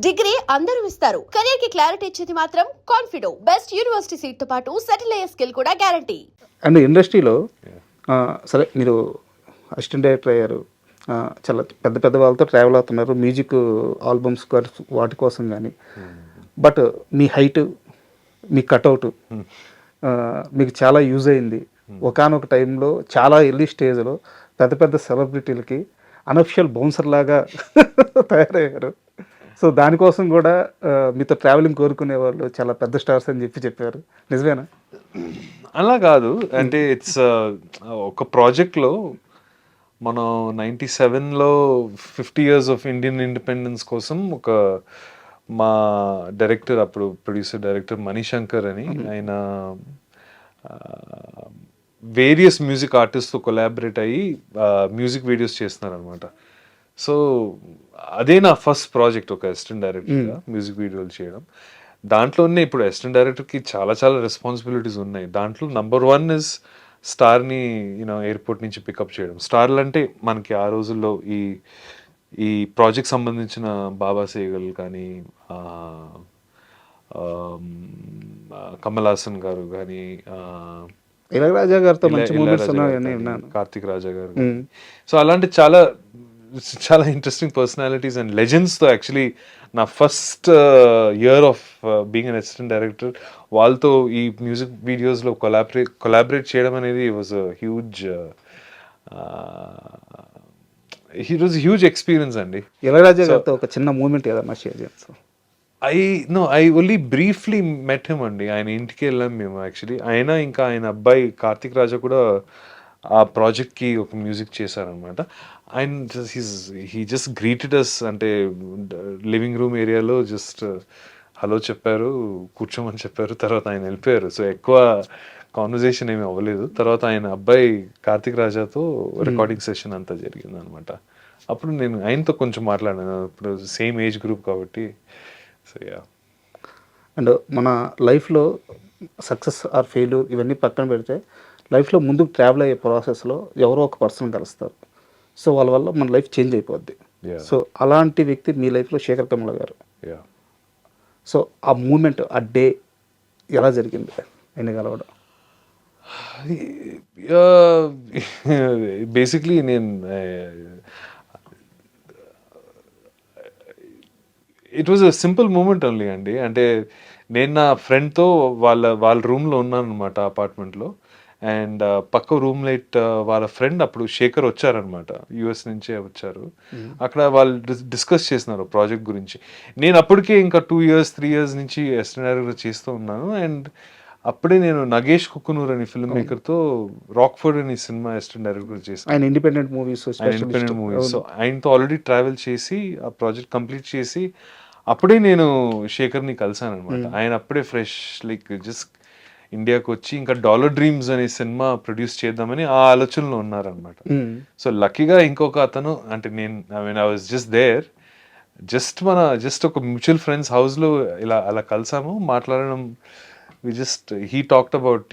Degree అందరూ ఇస్తారు. Career కి క్లారిటీ ఇచ్చేది మాత్రం కాన్ఫిడో. బెస్ట్ యూనివర్సిటీ సీట్ తో పాటు సెటిల్ అయ్యే స్కిల్ కూడా గ్యారంటీ. అండ్ ఇండస్ట్రీలో సరే మీరు అసిస్టెంట్ డైరెక్టర్ అయ్యారు, చాలా పెద్ద పెద్ద వాళ్ళతో ట్రావెల్ అవుతున్నారు మ్యూజిక్ ఆల్బమ్స్ వాటి కోసం కానీ. But me height, me cutout మీకు చాలా యూజ్ అయింది. ఒకానొక టైంలో చాలా ఎర్లీ స్టేజ్లో పెద్ద పెద్ద సెలబ్రిటీలకి అనఫిషియల్ బౌన్సర్ లాగా తయారయ్యారు. సో దానికోసం కూడా మీతో ట్రావెలింగ్ కోరుకునే వాళ్ళు చాలా పెద్ద స్టార్స్ అని చెప్పారు. నిజమేనా? అలా కాదు, అంటే ఇట్స్ ఒక ప్రాజెక్ట్లో మనం 97లో 50 years ఆఫ్ ఇండియన్ ఇండిపెండెన్స్ కోసం ఒక మా డైరెక్టర్, అప్పుడు ప్రొడ్యూసర్ డైరెక్టర్ మణిశంకర్ అని, ఆయన వేరియస్ మ్యూజిక్ ఆర్టిస్ట్తో కొలాబరేట్ అయ్యి మ్యూజిక్ వీడియోస్ చేస్తున్నారు అనమాట. సో అదే నా ఫస్ట్ ప్రాజెక్ట్, ఒక అసిస్టెంట్ డైరెక్టర్గా మ్యూజిక్ వీడియోలు చేయడం. దాంట్లోనే ఇప్పుడు అసిస్టెంట్ డైరెక్టర్కి చాలా చాలా రెస్పాన్సిబిలిటీస్ ఉన్నాయి. దాంట్లో నంబర్ 1 ఇస్ స్టార్ని ఎయిర్పోర్ట్ నుంచి పికప్ చేయడం. స్టార్లు అంటే మనకి ఆ రోజుల్లో ఈ ప్రాజెక్ట్ సంబంధించిన బాబా సేగల్ కానీ, కమల్ హాసన్ గారు కానీ, ఇళయరాజా గారితో మంచి మూమెంట్స్ ఉన్నాయని విన్నాను. కార్తిక్ రాజా గారు. సో అలాంటి చాలా చాలా ఇంట్రెస్టింగ్ పర్సనాలిటీస్ అండ్ లెజెండ్స్తో యాక్చువల్లీ నా first year of being an assistant director వాళ్ళతో ఈ మ్యూజిక్ వీడియోస్లో కొలాబరేట్ చేయడం అనేది వాజ్ హ్యూజ్ ఎక్స్పీరియన్స్ అండి. ఇళయరాజా గారితో ఒక చిన్న మూమెంట్ ఏదన్నా షేర్ చేస్తాం. I only briefly met him అండి. ఆయన ఇంటికి వెళ్ళాం మేము యాక్చువల్లీ. ఆయన ఇంకా ఆయన అబ్బాయి కార్తిక్ రాజా కూడా ఆ ప్రాజెక్ట్కి ఒక మ్యూజిక్ చేశారనమాట. ఆయన హీ జస్ట్ గ్రీటెడ్ అస్, అంటే లివింగ్ రూమ్ ఏరియాలో జస్ట్ హలో చెప్పారు, కూర్చోమని చెప్పారు, తర్వాత ఆయన వెళ్ళిపోయారు. సో ఎక్కువ కాన్వర్జేషన్ ఏమీ అవ్వలేదు. తర్వాత ఆయన అబ్బాయి కార్తిక్ రాజాతో రికార్డింగ్ సెషన్ అంతా జరిగింది అనమాట. అప్పుడు నేను ఆయనతో కొంచెం మాట్లాడాను, ఇప్పుడు సేమ్ ఏజ్ గ్రూప్ కాబట్టి. So yeah. అండ్ మన లైఫ్లో సక్సెస్ ఆర్ ఫెయిల్యూర్ ఇవన్నీ పక్కన పెడితే లైఫ్లో ముందుకు ట్రావెల్ అయ్యే ప్రాసెస్లో ఎవరో ఒక పర్సన్ కలుస్తారు. సో వాళ్ళ వల్ల మన లైఫ్ చేంజ్ అయిపోద్ది. సో అలాంటి వ్యక్తి మీ లైఫ్లో శేఖర్ కమ్ముల గారు. సో ఆ మూమెంట్, ఆ డే ఎలా జరిగింది ఆయన కలవడం? బేసిక్లీ నేను it was a simple moment only అండి. అంటే నేను నా ఫ్రెండ్తో వాళ్ళ రూమ్లో ఉన్నాను అనమాట, అపార్ట్మెంట్లో. అండ్ పక్క రూమ్మేట్ వాళ్ళ ఫ్రెండ్ అప్పుడు శేఖర్ వచ్చారనమాట, యుఎస్ నుంచే వచ్చారు. అక్కడ వాళ్ళు డిస్కస్ చేస్తున్నారు ప్రాజెక్ట్ గురించి. నేను అప్పటికే ఇంకా 2 years 3 years నుంచి అసిస్టెంట్ డైరెక్టర్ చేస్తూ ఉన్నాను. అండ్ అప్పుడే నేను నగేష్ కుక్కునూర్ అనే ఫిల్మ్ మేకర్తో రాక్ఫోర్డ్ అనే సినిమా అసిస్టెంట్ డైరెక్టర్ చేశాను. ఆయన ఇండిపెండెంట్ మూవీస్. సో ఆయనతో ఆల్రెడీ ట్రావెల్ చేసి ఆ ప్రాజెక్ట్ కంప్లీట్ చేసి అప్పుడే నేను శేఖర్ని కలిసాను అనమాట. ఆయన అప్పుడే ఫ్రెష్, లైక్ జస్ట్ ఇండియాకి వచ్చి ఇంకా డాలర్ డ్రీమ్స్ అనే సినిమా ప్రొడ్యూస్ చేద్దామని ఆ ఆలోచనలో ఉన్నారనమాట. సో లక్కీగా ఇంకొక అతను, అంటే I was just there, just ఒక మ్యూచువల్ ఫ్రెండ్స్ హౌస్లో అలా కలిసాము, మాట్లాడడం. హీ టాక్డ్ అబౌట్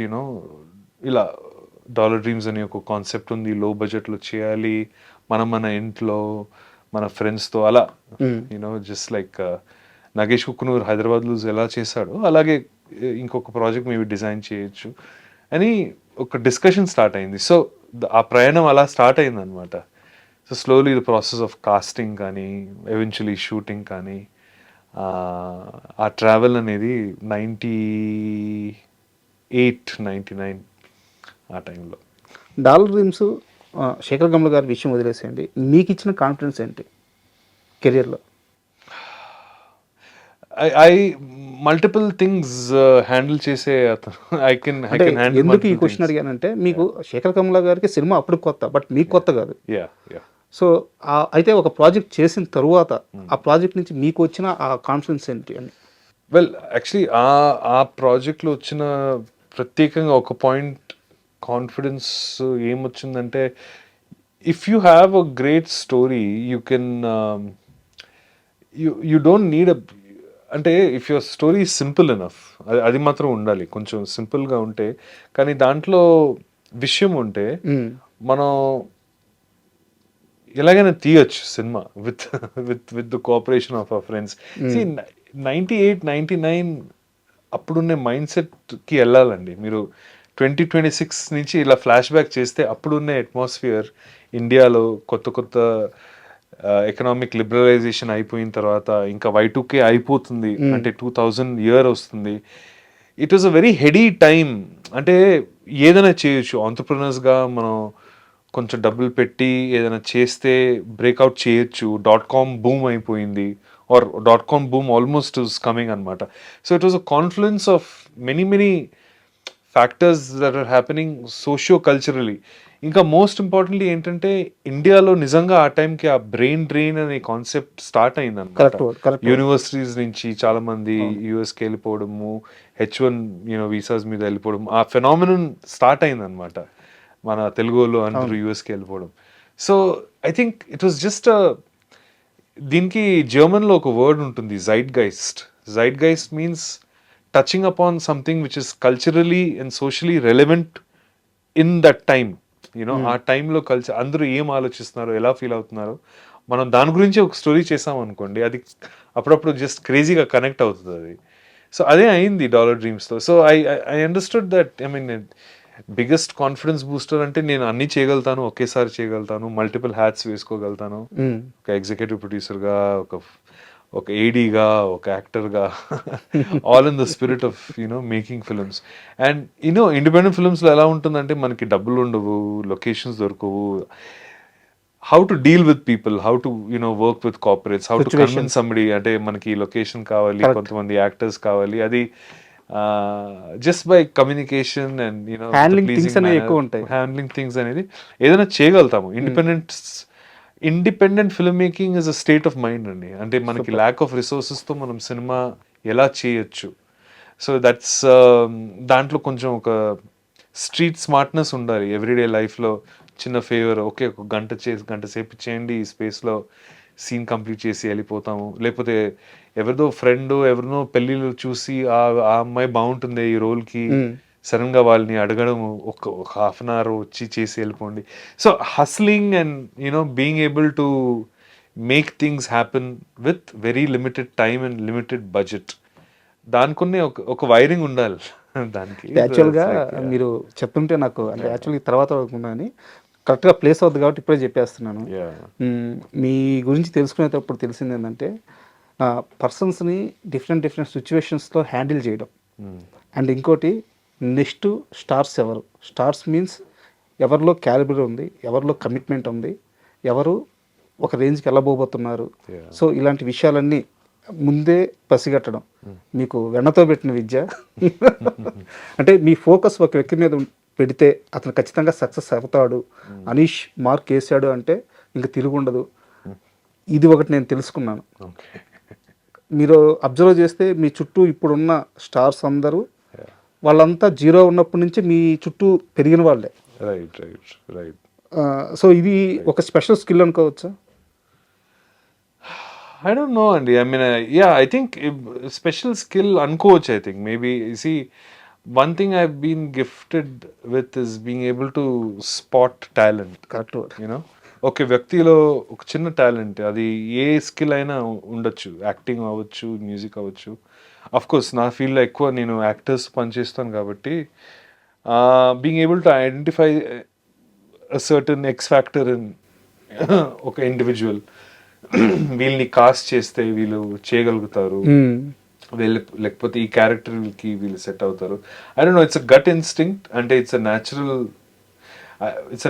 ఇలా డాలర్ డ్రీమ్స్ అనే ఒక కాన్సెప్ట్ ఉంది, లో బడ్జెట్లో చేయాలి, మన ఇంట్లో మన ఫ్రెండ్స్తో అలా, జస్ట్ లైక్ నగేష్ కుక్కునూర్ హైదరాబాద్లో ఎలా చేశాడో అలాగే ఇంకొక ప్రాజెక్ట్ మేము డిజైన్ చేయొచ్చు అని ఒక డిస్కషన్ స్టార్ట్ అయింది. సో ఆ ప్రయాణం అలా స్టార్ట్ అయింది అనమాట. So slowly the process of casting కానీ, ఎవెన్చువలీ షూటింగ్ కానీ, ఆ ట్రావెల్ అనేది 98, 99 ఆ టైంలో. డాలర్ డ్రీమ్స్ శేఖర్ కమ్ముల గారి విషయం వదిలేసేయండి, మీకు ఇచ్చిన కాన్ఫిడెన్స్ ఏంటి కెరియర్లో? ఐ మల్టిపుల్ థింగ్స్ హ్యాండిల్ చేసే అతను. I can handle. ఎందుకు ఈ క్వశ్చన్ అడిగానంటే, మీకు శేఖర్ కమ్ముల గారికి సినిమా అప్పుడు కొత్త, బట్ మీకు కొత్త కాదు. సో అయితే ఒక ప్రాజెక్ట్ చేసిన తరువాత ఆ ప్రాజెక్ట్ నుంచి మీకు వచ్చిన ఆ కాన్ఫిడెన్స్ ఏంటి అని? వెల్ యాక్చువల్లీ ఆ ప్రాజెక్ట్లో వచ్చిన ప్రత్యేకంగా ఒక పాయింట్ కాన్ఫిడెన్స్ ఏమొచ్చిందంటే, if you have a great story you can you don't need అంటే if your story is simple enough, అది మాత్రం ఉండాలి, కొంచెం సింపుల్గా ఉంటే. కానీ దాంట్లో విషయం ఉంటే మనం ఎలాగైనా తీయొచ్చు cinema with with the cooperation of our friends. 98, 99 అప్పుడున్న మైండ్ సెట్కి వెళ్ళాలండి మీరు. 2026 నుంచి ఇలా ఫ్లాష్ బ్యాక్ చేస్తే అప్పుడున్న అట్మాస్ఫియర్ ఇండియాలో కొత్త ఎకనామిక్ లిబరలైజేషన్ అయిపోయిన తర్వాత ఇంకా Y2K అయిపోతుంది అంటే 2000 ఇయర్ వస్తుంది. It was a very heady time. అంటే ఏదైనా చేయొచ్చు ఆంటర్ప్రినర్స్గా మనం కొంచెం డబ్బులు పెట్టి ఏదైనా చేస్తే బ్రేక్అవుట్ చేయొచ్చు. .com బూమ్ అయిపోయింది or .com boom almost is coming అనమాట. So it was a confluence of many factors that are happening socio culturally. ఇంకా మోస్ట్ ఇంపార్టెంట్లీ ఏంటంటే ఇండియాలో నిజంగా ఆ టైంకి ఆ బ్రెయిన్ డ్రెయిన్ అనే కాన్సెప్ట్ స్టార్ట్ అయింది అనమాట. యూనివర్సిటీస్ నుంచి చాలా మంది యూఎస్కి వెళ్ళిపోవడము, H1 వీసాస్ మీద వెళ్ళిపోవడం, ఆ ఫెనామినన్ స్టార్ట్ అయింది అనమాట. మన తెలుగు వాళ్ళు అందరూ యూఎస్కి వెళ్ళిపోవడం. So I think it was just దీనికి జర్మన్లో ఒక వర్డ్ ఉంటుంది, zeitgeist means touching upon something which is culturally and socially relevant in that time. ఆ టైంలో కల్చర్ అందరూ ఏం ఆలోచిస్తున్నారో, ఎలా ఫీల్ అవుతున్నారో, మనం దాని గురించి ఒక స్టోరీ చేసాం అనుకోండి, అది అప్పుడప్పుడు జస్ట్ క్రేజీగా కనెక్ట్ అవుతుంది అది. సో అదే అయింది డాలర్ డ్రీమ్స్లో. So I understood that biggest confidence booster అంటే నేను అన్ని చేయగలుగుతాను, ఒకేసారి చేయగలుగుతాను, మల్టిపుల్ హ్యాట్స్ వేసుకోగలుగుతాను. ఒక ఎగ్జిక్యూటివ్ ప్రొడ్యూసర్గా, ఒక ఏడీగా, ఒక యాక్టర్గా, all in the spirit of making films. And independent ఫిల్మ్స్లో ఎలా ఉంటుందంటే మనకి డబ్బులు ఉండవు, లొకేషన్స్ దొరకవు, how to deal with people, how to work with corporates, how to convince somebody. అంటే మనకి లొకేషన్ కావాలి, కొంతమంది యాక్టర్స్ కావాలి, అది just by communication and handling things అనేది ఏదైనా చేయగలుగుతాము. Independent film making is a state of mind అండి. అంటే మనకి ల్యాక్ ఆఫ్ రిసోర్సెస్తో మనం సినిమా ఎలా చేయొచ్చు. సో దట్స్ దాంట్లో కొంచెం ఒక స్ట్రీట్ స్మార్ట్నెస్ ఉండాలి ఎవ్రీడే లైఫ్లో. చిన్న ఫేవర్, ఓకే ఒక గంట సేపు చేయండి, ఈ స్పేస్లో సీన్ కంప్లీట్ చేసి వెళ్ళిపోతాము. లేకపోతే ఎవరిదో ఫ్రెండ్ ఎవరినో పెళ్ళిళ్ళు చూసి ఆ అమ్మాయి బాగుంటుంది ఈ రోల్కి, సడన్గా వాళ్ళని అడగడం, ఒక హాఫ్ అన్ అవర్ వచ్చి చేసి వెళ్ళిపోండి. So hustling and being able to make things happen with very limited time and limited budget, దానికి ఒక వైరింగ్ ఉండాలి దానికి. యాక్చువల్గా మీరు చెప్తుంటే నాకు అంటే యాక్చువల్గా తర్వాత అనుకున్నాను, కరెక్ట్గా ప్లేస్ అవుతుంది కాబట్టి ఇప్పుడే చెప్పేస్తున్నాను. మీ గురించి తెలుసుకునేటప్పుడు తెలిసింది ఏంటంటే పర్సన్స్ని డిఫరెంట్ సిచ్యువేషన్స్లో హ్యాండిల్ చేయడం. అండ్ ఇంకోటి నెక్స్ట్ స్టార్స్ మీన్స్ ఎవరిలో క్యాలిబర్ ఉంది, ఎవరిలో కమిట్మెంట్ ఉంది, ఎవరు ఒక రేంజ్కి వెళ్ళబోతున్నారు. సో ఇలాంటి విషయాలన్నీ ముందే పసిగట్టడం మీకు వెన్నతో పెట్టిన విద్య. అంటే మీ ఫోకస్ ఒక వ్యక్తి మీద పెడితే అతను ఖచ్చితంగా సక్సెస్ అవుతాడు. అనీష్ మార్క్ వేసాడు అంటే ఇంక తిరుగుండదు. ఇది ఒకటి నేను తెలుసుకున్నాను. మీరు అబ్జర్వ్ చేస్తే మీ చుట్టూ ఇప్పుడున్న స్టార్స్ అందరూ వాళ్ళంతా జీరో ఉన్నప్పటి నుంచి మీ చుట్టూ పెరిగిన వాళ్ళే. రైట్. సో ఇది ఒక స్పెషల్ స్కిల్ అనుకోవచ్చా? I don't know అండి. I think special skill అనుకోవచ్చు. I think maybe see one thing I've been gifted with is being able to spot talent. ఒక వ్యక్తిలో ఒక చిన్న టాలెంట్, అది ఏ స్కిల్ అయినా ఉండొచ్చు, యాక్టింగ్ అవ్వచ్చు, మ్యూజిక్ అవ్వచ్చు. అఫ్ కోర్స్ నా ఫీల్డ్లో ఎక్కువ నేను యాక్టర్స్ పనిచేస్తాను కాబట్టి being able to identify a certain X factor in ఒక ఇండివిజువల్, వీళ్ళని కాస్ట్ చేస్తే వీళ్ళు చేయగలుగుతారు, వీళ్ళు లేకపోతే ఈ క్యారెక్టర్కి వీళ్ళు సెట్ అవుతారు. I don't know, it's a gut instinct. అంటే it's a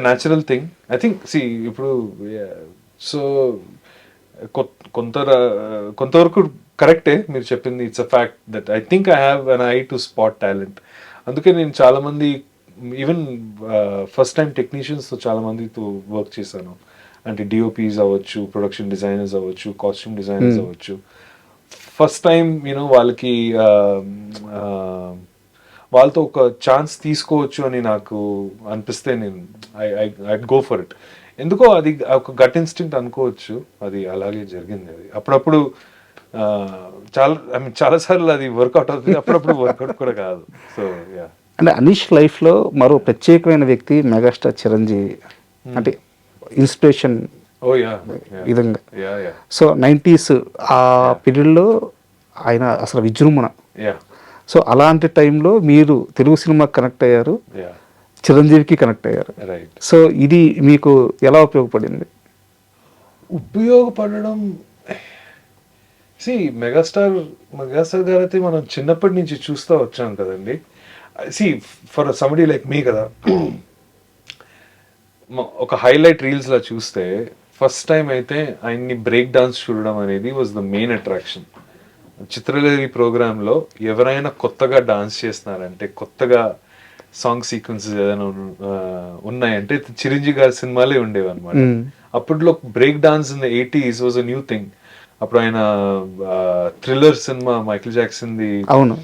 natural thing I think. ఇప్పుడు సో కొంతవరకు కరెక్టే మీరు చెప్పింది. It's a fact that I think I have an eye to spot talent. అందుకే నేను చాలామంది ఈవెన్ ఫస్ట్ టైం టెక్నీషియన్స్తో చాలామందితో వర్క్ చేశాను. అంటే డిఓపీస్ అవ్వచ్చు, ప్రొడక్షన్ డిజైనర్స్ అవ్వచ్చు, కాస్ట్యూమ్ డిజైనర్స్ అవ్వచ్చు. ఫస్ట్ టైం వాళ్ళకి వాళ్ళతో ఒక ఛాన్స్ తీసుకోవచ్చు అని నాకు అనిపిస్తే నేను ఐ గో ఫర్ ఇట్. ఎందుకో అది ఒక గట్ ఇన్స్టింక్ట్ అనుకోవచ్చు. అది అలాగే జరిగింది. అది అప్పుడప్పుడు చాలాసార్లు అది వర్కౌట్ అవుతుంది, అప్పుడప్పుడు వర్కౌట్ కూడా కాదు. So yeah. అంటే అనీష్ లైఫ్లో మరో ప్రత్యేకమైన వ్యక్తి మెగాస్టార్ చిరంజీవి. అంటే ఇన్స్పిరేషన్ ఓ యా విధంగా. యా యా సో 90s ఆ పీరియడ్లో ఆయన అసలు విజృంభణ. యా సో అలాంటి టైంలో మీరు తెలుగు సినిమాకి కనెక్ట్ అయ్యారు, యా చిరంజీవికి కనెక్ట్ అయ్యారు. రైట్. సో ఇది మీకు ఎలా ఉపయోగపడింది? ఉపయోగపడడం మెగాస్టార్ గారు అయితే మనం చిన్నప్పటి నుంచి చూస్తూ వచ్చాం కదండి. ఫర్ సంబడి లైక్ మీ కదా, ఒక హైలైట్ రీల్స్ లా చూస్తే ఫస్ట్ టైం అయితే ఆయన్ని బ్రేక్ డాన్స్ చూడడం అనేది వాజ్ ద మెయిన్ అట్రాక్షన్. చిత్రలేఖి ప్రోగ్రాంలో ఎవరైనా కొత్తగా డాన్స్ చేస్తున్నారంటే, కొత్తగా సాంగ్ సీక్వెన్సెస్ ఏదైనా ఉన్నాయంటే చిరంజీవి గారి సినిమాలే ఉండేవి అనమాట. అప్పట్లో break dance in the 80s was a new thing. అప్పుడు ఆయన thriller cinema Michael Jackson the, అవును.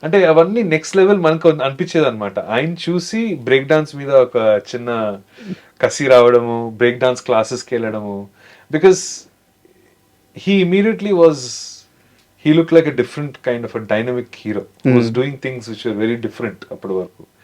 అంటే అవన్నీ నెక్స్ట్ లెవెల్ మనకు అనిపించేది అనమాట. ఆయన చూసి బ్రేక్ డాన్స్ మీద ఒక చిన్న కసి రావడము, బ్రేక్ డాన్స్ క్లాసెస్కి వెళ్ళడము. Because he immediately he looked like a different kind of a dynamic hero who was doing things which were very different అప్పటి వరకు.